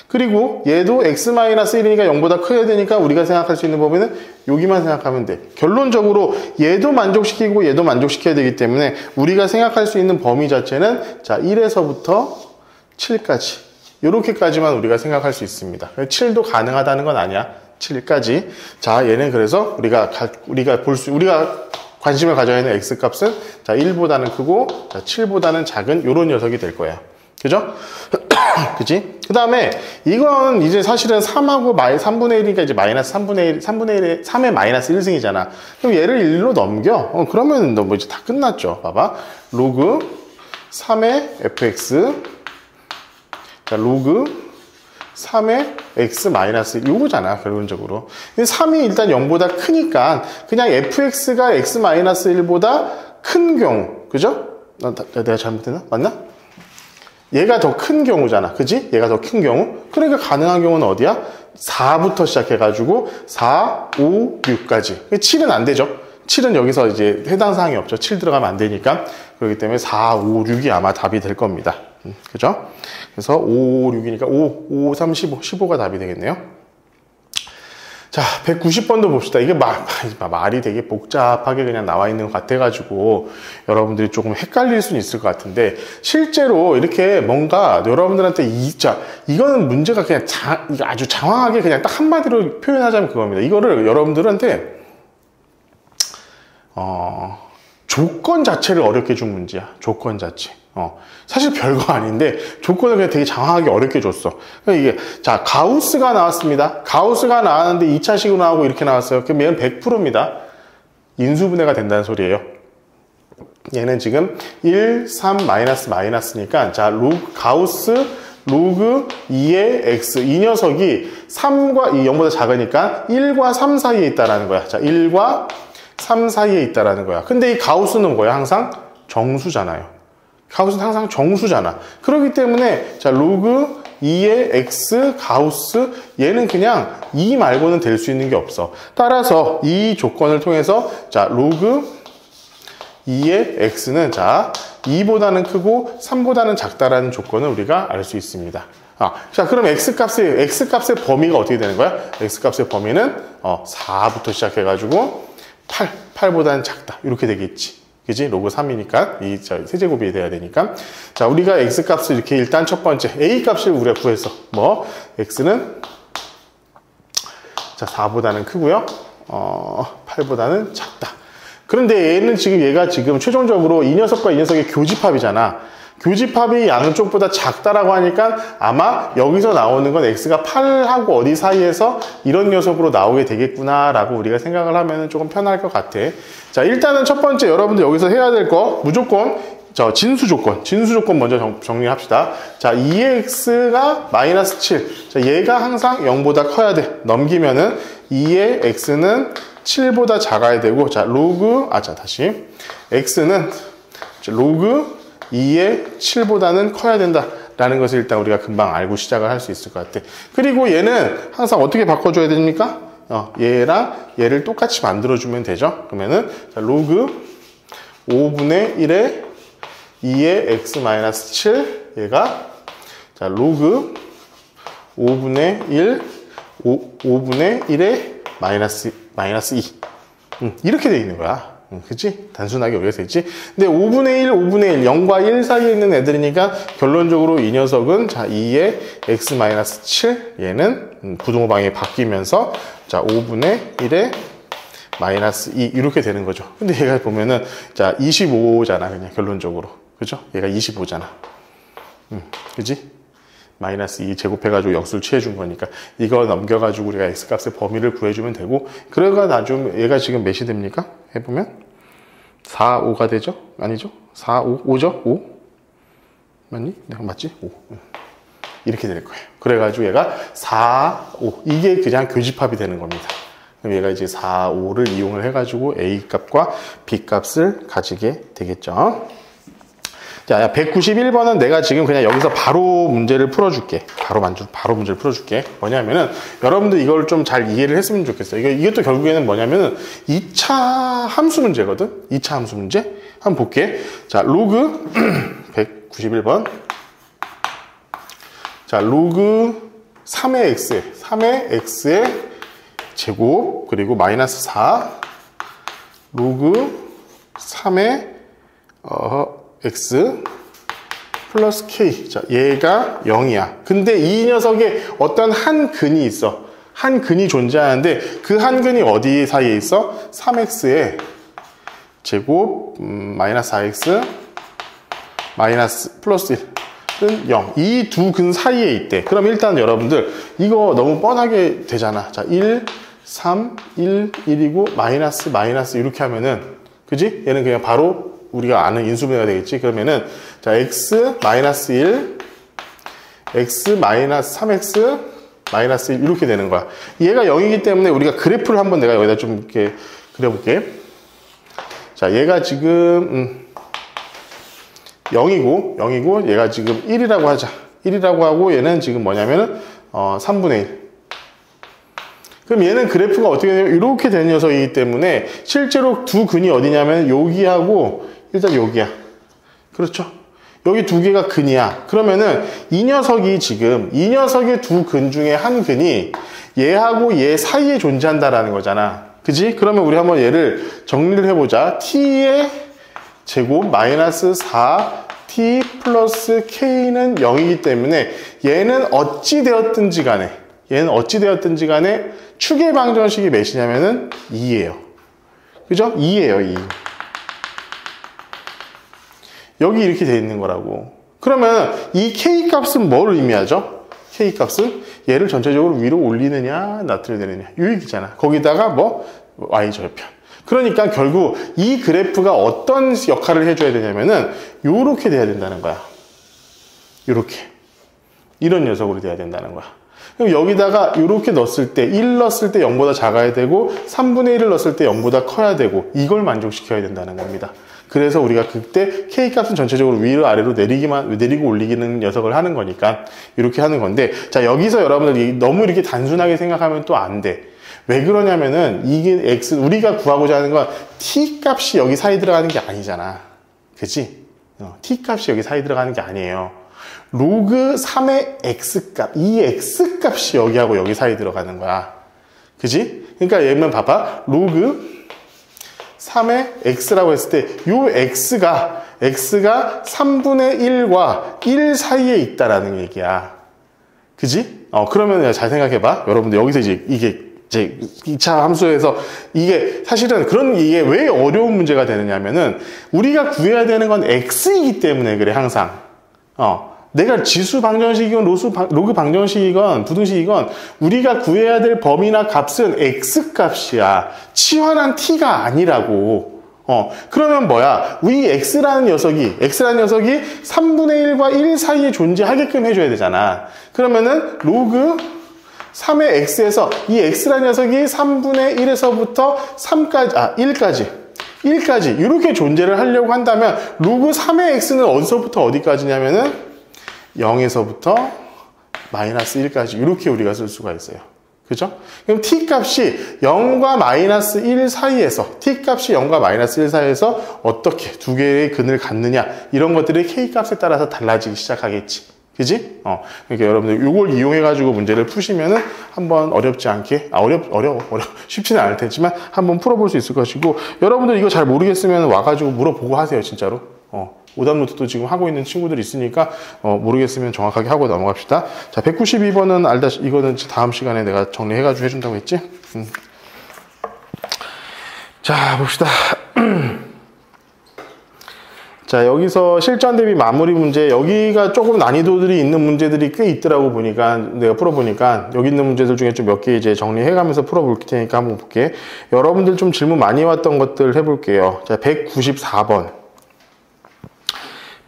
그리고 얘도 x-1이니까 0보다 커야 되니까 우리가 생각할 수 있는 범위는 여기만 생각하면 돼. 결론적으로 얘도 만족시키고 얘도 만족시켜야 되기 때문에 우리가 생각할 수 있는 범위 자체는 자, 1에서부터 7까지. 요렇게까지만 우리가 생각할 수 있습니다. 7도 가능하다는 건 아니야. 7까지. 자, 얘는 그래서 우리가 관심을 가져야 하는 x값은 자, 1보다는 크고 자, 7보다는 작은 요런 녀석이 될 거예요. 그죠? 그치? 그 다음에 이건 이제 사실은 3하고 3분의 1이니까 이제 마이너스 3분의 1에 3의 마이너스 1승이잖아. 그럼 얘를 1로 넘겨. 그러면 너 뭐 이제 다 끝났죠. 봐봐. 로그 3의 fx 자, 로그 3의 x 마이너스 1 요거잖아, 결론적으로. 3이 일단 0보다 크니까 그냥 fx가 x 마이너스 1보다 큰 경우, 그죠? 내가 잘못했나? 맞나? 얘가 더 큰 경우잖아, 그지? 얘가 더 큰 경우. 그러니까 가능한 경우는 어디야? 4부터 시작해가지고 4, 5, 6까지. 7은 안 되죠. 7은 여기서 이제 해당 사항이 없죠. 7 들어가면 안 되니까. 그렇기 때문에 4, 5, 6이 아마 답이 될 겁니다. 그죠? 그래서 5, 6이니까 5, 3, 15. 15가 답이 되겠네요. 자, 190번도 봅시다. 이게 말이 되게 복잡하게 그냥 나와 있는 것 같아가지고 여러분들이 조금 헷갈릴 수는 있을 것 같은데 실제로 이렇게 뭔가 여러분들한테 이거는 문제가 그냥 아주 장황하게 그냥 딱 한마디로 표현하자면 그겁니다. 이거를 여러분들한테 조건 자체를 어렵게 준 문제야. 조건 자체. 사실 별거 아닌데 조건을 그냥 되게 장황하게 어렵게 줬어. 이게 자, 가우스가 나왔습니다. 가우스가 나왔는데 2차식으로 나오고 이렇게 나왔어요. 그럼 얘는 100%입니다. 인수분해가 된다는 소리예요. 얘는 지금 1, 3, 마이너스니까 자, 가우스 로그 2의 x 이 녀석이 3과 0보다 작으니까 1과 3 사이에 있다라는 거야. 자, 1과 3 사이에 있다라는 거야. 근데 이 가우스는 뭐야? 항상 정수잖아요. 가우스는 항상 정수잖아. 그렇기 때문에 자, 로그 2의 x 가우스 얘는 그냥 2 말고는 될 수 있는 게 없어. 따라서 이 조건을 통해서 자, 로그 2의 x는 자, 2보다는 크고 3보다는 작다라는 조건을 우리가 알 수 있습니다. 자, 그럼 x값의 범위가 어떻게 되는 거야? x값의 범위는 4부터 시작해가지고 8보다는 작다. 이렇게 되겠지. 그지? 로그 3이니까 이 세제곱이 돼야 되니까. 자, 우리가 x값을 이렇게 일단 첫 번째 a 값을 우리가 구했어. x는 자, 4보다는 크고요. 8보다는 작다. 그런데 얘가 지금 최종적으로 이 녀석과 이 녀석의 교집합이잖아. 교집합이 양쪽보다 작다라고 하니까 아마 여기서 나오는 건 x가 8하고 어디 사이에서 이런 녀석으로 나오게 되겠구나라고 우리가 생각을 하면 조금 편할 것 같아. 자, 일단은 첫 번째 여러분들 여기서 해야 될 거 무조건 진수 조건 먼저 정리합시다. 자, 2x가 마이너스 7. 자, 얘가 항상 0보다 커야 돼. 넘기면은 2의 x는 7보다 작아야 되고, 자, 다시. x는 로그 2의 7보다는 커야 된다라는 것을 일단 우리가 금방 알고 시작을 할 수 있을 것 같아. 그리고 얘는 항상 어떻게 바꿔줘야 됩니까? 얘랑 얘를 똑같이 만들어주면 되죠. 그러면은, 자, 로그 5분의 1의 2의 x-7, 얘가, 자, 로그 5분의 1, 5분의 1의 마이너스 2. 이렇게 돼 있는 거야. 그치? 단순하게 여기가 되지? 근데 5분의 1, 5분의 1, 0과 1 사이에 있는 애들이니까 결론적으로 이 녀석은 자, 2의 x-7, 얘는 부등호방이 바뀌면서 자, 5분의 1의 마이너스 2 이렇게 되는 거죠. 근데 얘가 보면은 자, 25잖아, 그냥 결론적으로. 그죠? 얘가 25잖아. 그지? 마이너스 2 제곱해가지고 역수를 취해준 거니까 이거 넘겨가지고 우리가 x값의 범위를 구해주면 되고 그래가 나중 얘가 지금 몇이 됩니까? 해보면 4, 5가 되죠? 아니죠? 4, 5, 5죠? 5? 맞니? 내가 맞지? 5 이렇게 될 거예요. 그래가지고 얘가 4, 5 이게 그냥 교집합이 되는 겁니다. 그럼 얘가 이제 4, 5를 이용을 해가지고 a 값과 b 값을 가지게 되겠죠. 자, 191번은 내가 지금 그냥 여기서 바로 문제를 풀어줄게. 바로 문제를 풀어줄게. 뭐냐면은, 여러분들 이걸 좀 잘 이해를 했으면 좋겠어요. 이게 또 결국에는 뭐냐면은, 2차 함수 문제거든? 2차 함수 문제? 한번 볼게. 자, 로그, 191번. 자, 로그 3의 x의 제곱, 그리고 마이너스 4. 로그 3의, x 플러스 k. 자, 얘가 0이야. 근데 이 녀석에 어떤 한 근이 있어. 한 근이 존재하는데 그 한 근이 어디 사이에 있어? 3x의 제곱 마이너스 4x 마이너스 플러스 1은 0. 이 두 근 사이에 있대. 그럼 일단 여러분들 이거 너무 뻔하게 되잖아. 자, 1, 3, 1, 1이고 마이너스 이렇게 하면은 그지? 얘는 그냥 바로 우리가 아는 인수분해가 되겠지. 그러면은 자, x 마이너스 1 x 마이너스 3x 마이너스 1 이렇게 되는 거야. 얘가 0이기 때문에 우리가 그래프를 한번 내가 여기다 좀 이렇게 그려볼게. 자, 얘가 지금 0이고 얘가 지금 1이라고 하자. 1이라고 하고 얘는 지금 뭐냐면은 3분의 1. 그럼 얘는 그래프가 어떻게 되냐면 이렇게 되는 녀석이기 때문에 실제로 두 근이 어디냐면 여기하고 일단 여기야. 그렇죠? 여기 두 개가 근이야. 그러면은 이 녀석이 지금 이 녀석의 두 근 중에 한 근이 얘하고 얘 사이에 존재한다라는 거잖아. 그지? 그러면 우리 한번 얘를 정리를 해보자. t의 제곱 마이너스 4t 플러스 k는 0이기 때문에 얘는 어찌 되었든지 간에 축의 방정식이 몇이냐면은 2예요. 그죠? 2예요, 2. 여기 이렇게 돼 있는 거라고. 그러면 이 k 값은 뭘 의미하죠? k 값은 얘를 전체적으로 위로 올리느냐, 낮추느냐. 이 얘기잖아. 거기다가 뭐 y절편. 그러니까 결국 이 그래프가 어떤 역할을 해줘야 되냐면은 요렇게 돼야 된다는 거야. 요렇게. 이런 녀석으로 돼야 된다는 거야. 그럼 여기다가 이렇게 넣었을 때 1 넣었을 때 0보다 작아야 되고 3분의 1을 넣었을 때 0보다 커야 되고 이걸 만족시켜야 된다는 겁니다. 그래서 우리가 그때 K값은 전체적으로 위로 아래로 내리고 올리기는 녀석을 하는 거니까 이렇게 하는 건데 자 여기서 여러분들 너무 이렇게 단순하게 생각하면 또 안 돼. 왜 그러냐면은 이게 X 우리가 구하고자 하는 건 T값이 여기 사이 들어가는 게 아니잖아. 그치? T값이 여기 사이 들어가는 게 아니에요. 로그 3의 x값, 이 x값이 여기하고 여기 사이 들어가는 거야. 그지? 그러니까 얘는 봐봐. 로그 3의 x라고 했을 때, 요 x가 3분의 1과 1 사이에 있다라는 얘기야. 그지? 그러면 잘 생각해봐. 여러분들 여기서 이게 2차 함수에서 이게 사실은 이게 왜 어려운 문제가 되느냐면은 우리가 구해야 되는 건 x이기 때문에 그래, 항상. 내가 지수 방정식이건 로그 방정식이건 부등식이건 우리가 구해야 될 범위나 값은 x값이야. 치환한 t가 아니라고. 그러면 뭐야? 이 x라는 녀석이 3분의 1과 1 사이에 존재하게끔 해줘야 되잖아. 그러면은 로그 3의 x에서 이 x라는 녀석이 3분의 1에서부터 1까지 이렇게 존재를 하려고 한다면 로그 3의 x는 어디서부터 어디까지냐면은 0에서부터 마이너스 1까지 이렇게 우리가 쓸 수가 있어요. 그죠? 그럼 t값이 0과 마이너스 1 사이에서 어떻게 두 개의 근을 갖느냐 이런 것들이 k값에 따라서 달라지기 시작하겠지. 그지? 그러니까 여러분들 이걸 이용해가지고 문제를 푸시면은 한번 어렵지 않게, 쉽지는 않을 테지만 한번 풀어볼 수 있을 것이고, 여러분들 이거 잘 모르겠으면 와가지고 물어보고 하세요, 진짜로. 오답노트도 지금 하고 있는 친구들이 있으니까, 모르겠으면 정확하게 하고 넘어갑시다. 자, 192번은 이거는 다음 시간에 내가 정리해가지고 해준다고 했지? 자, 봅시다. 자, 여기서 실전 대비 마무리 문제, 여기가 조금 난이도들이 있는 문제들이 꽤 있더라고 보니까, 내가 풀어보니까, 여기 있는 문제들 중에 좀 몇 개 이제 정리해가면서 풀어볼 테니까 한번 볼게. 여러분들 좀 질문 많이 왔던 것들 해볼게요. 자, 194번.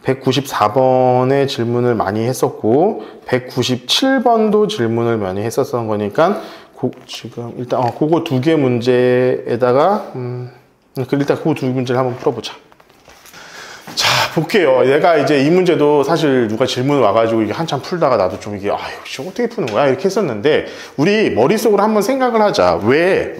194번에 질문을 많이 했었고, 197번도 질문을 많이 했었던 거니까, 지금, 일단, 그거 두 개 문제에다가, 일단 그거 두 문제를 한번 풀어보자. 자, 볼게요. 내가 이제 이 문제도 사실 누가 질문 와가지고 이게 한참 풀다가 나도 좀 이게, 어떻게 푸는 거야? 이렇게 했었는데, 우리 머릿속으로 한번 생각을 하자. 왜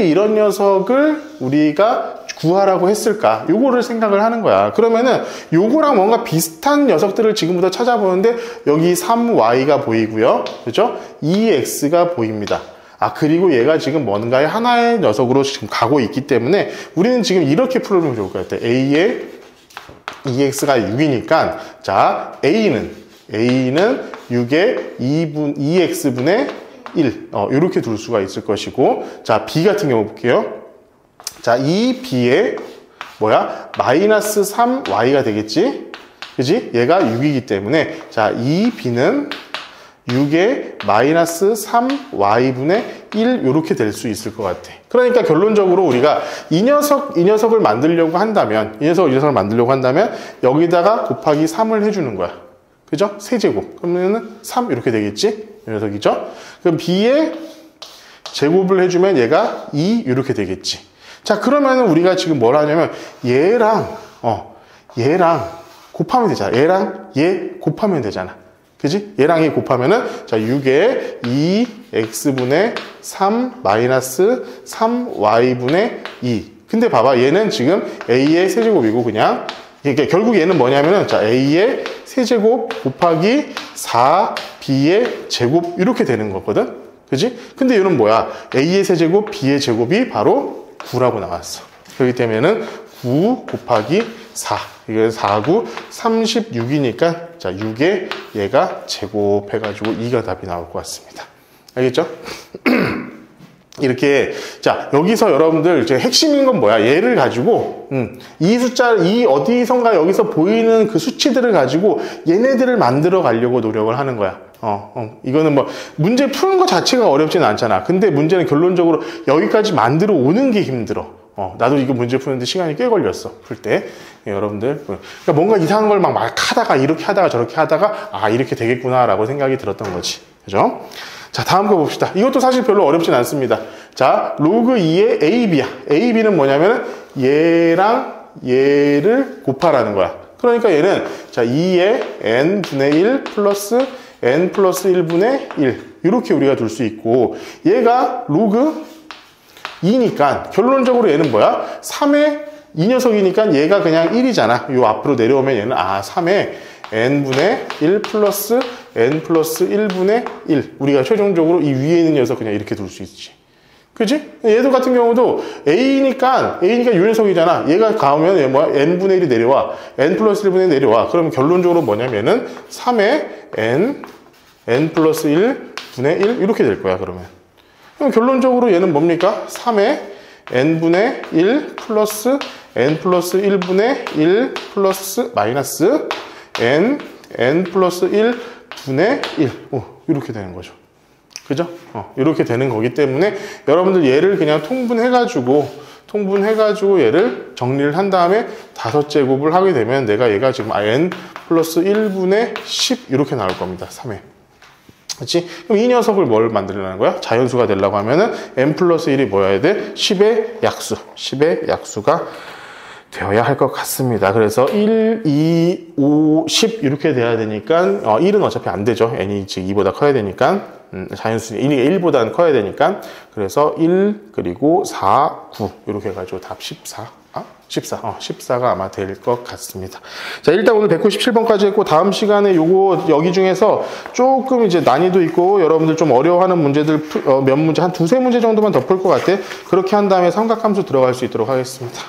이런 녀석을 우리가 구하라고 했을까? 요거를 생각을 하는 거야. 그러면은 요거랑 뭔가 비슷한 녀석들을 지금부터 찾아보는데, 여기 3y가 보이고요. 그죠? 2x가 보입니다. 그리고 얘가 지금 뭔가의 하나의 녀석으로 지금 가고 있기 때문에 우리는 지금 이렇게 풀어보면 좋을 것 같아요. A의 2x가 6이니까, 자, A는 6의 2x분의 1. 이렇게 둘 수가 있을 것이고, 자, B 같은 경우 볼게요. 자, 이 B에 마이너스 3y가 되겠지? 그지? 얘가 6이기 때문에, 자, 이 B는 6의 마이너스 3y분의 1 이렇게 될 수 있을 것 같아. 그러니까 결론적으로 우리가 이 녀석을 만들려고 한다면, 여기다가 곱하기 3을 해주는 거야. 그죠? 세제곱. 그러면은 3 이렇게 되겠지? 이 녀석이죠? 그럼 B의 제곱을 해주면 얘가 2 이렇게 되겠지. 자, 그러면은 우리가 지금 뭘 하냐면 얘랑 곱하면 되잖아. 얘랑 얘 곱하면 되잖아. 그지? 얘랑 얘 곱하면은, 자, 6에 2x분의 3 마이너스 3y분의 2. 근데 봐봐, 얘는 지금 a의 세제곱이고, 그냥, 이게 결국 얘는 뭐냐면은, 자, a의 세제곱 곱하기 4b의 제곱, 이렇게 되는 거거든? 그지? 근데 얘는 뭐야? a의 세제곱, b의 제곱이 바로 9라고 나왔어. 그렇기 때문에는 9 곱하기 4. 이게 4, 9, 36이니까, 자, 6에 얘가 제곱해가지고 2가 답이 나올 것 같습니다. 알겠죠? 이렇게, 자, 여기서 여러분들, 이제 핵심인 건 뭐야? 얘를 가지고, 이 어디선가 여기서 보이는 그 수치들을 가지고 얘네들을 만들어 가려고 노력을 하는 거야. 이거는 문제 푸는 것 자체가 어렵지는 않잖아. 근데 문제는 결론적으로 여기까지 만들어 오는 게 힘들어. 나도 이거 문제 푸는데 시간이 꽤 걸렸어, 풀 때. 여러분들. 그러니까 뭔가 이상한 걸 막 하다가, 이렇게 하다가, 저렇게 하다가, 이렇게 되겠구나라고 생각이 들었던 거지. 그죠? 자, 다음 거 봅시다. 이것도 사실 별로 어렵진 않습니다. 자, 로그 2의 AB야. AB는 뭐냐면은, 얘랑 얘를 곱하라는 거야. 그러니까 얘는, 자, 2의 n분의 1 플러스 n 플러스 1분의 1. 이렇게 우리가 둘 수 있고, 얘가 로그 2니까 결론적으로 얘는 뭐야? 3의 이 녀석이니까 얘가 그냥 1이잖아. 요 앞으로 내려오면 얘는 3의 n분의 1 플러스 n 플러스 1분의 1. 우리가 최종적으로 이 위에 있는 녀석 그냥 이렇게 둘 수 있지. 그치? 얘도 같은 경우도 A니까 이 녀석이잖아. 얘가 가오면 얘 뭐야? n분의 1이 내려와. n 플러스 1분의 1이 내려와. 그러면 결론적으로 뭐냐면은 3의 n 플러스 1분의 1 이렇게 될 거야, 그러면. 그럼 결론적으로 얘는 뭡니까? 3의 n분의 1 플러스 n 플러스 1분의 1 플러스 마이너스 n 플러스 1분의 1. 이렇게 되는 거죠. 그죠? 이렇게 되는 거기 때문에 여러분들 얘를 그냥 통분해가지고 얘를 정리를 한 다음에 5제곱을 하게 되면 얘가 지금 n 플러스 1분의 10 이렇게 나올 겁니다. 3회. 그렇지? 그럼 이 녀석을 뭘 만들려는 거야? 자연수가 되려고 하면은 n 플러스 1이 뭐여야 돼? 10의 약수. 10의 약수가 되어야 할 것 같습니다. 그래서 1, 2, 5, 10 이렇게 돼야 되니까 1은 어차피 안 되죠. n이 즉 2보다 커야 되니까 자연수 1보다는 커야 되니까 그래서 1 그리고 4, 9 이렇게 해가지고 답 14 14. 14가 아마 될 것 같습니다. 자, 일단 오늘 197번까지 했고, 다음 시간에 요거, 여기 중에서 조금 이제 난이도 있고, 여러분들 좀 어려워하는 문제들, 몇 문제, 한 두세 문제 정도만 더 풀 것 같아. 그렇게 한 다음에 삼각함수 들어갈 수 있도록 하겠습니다.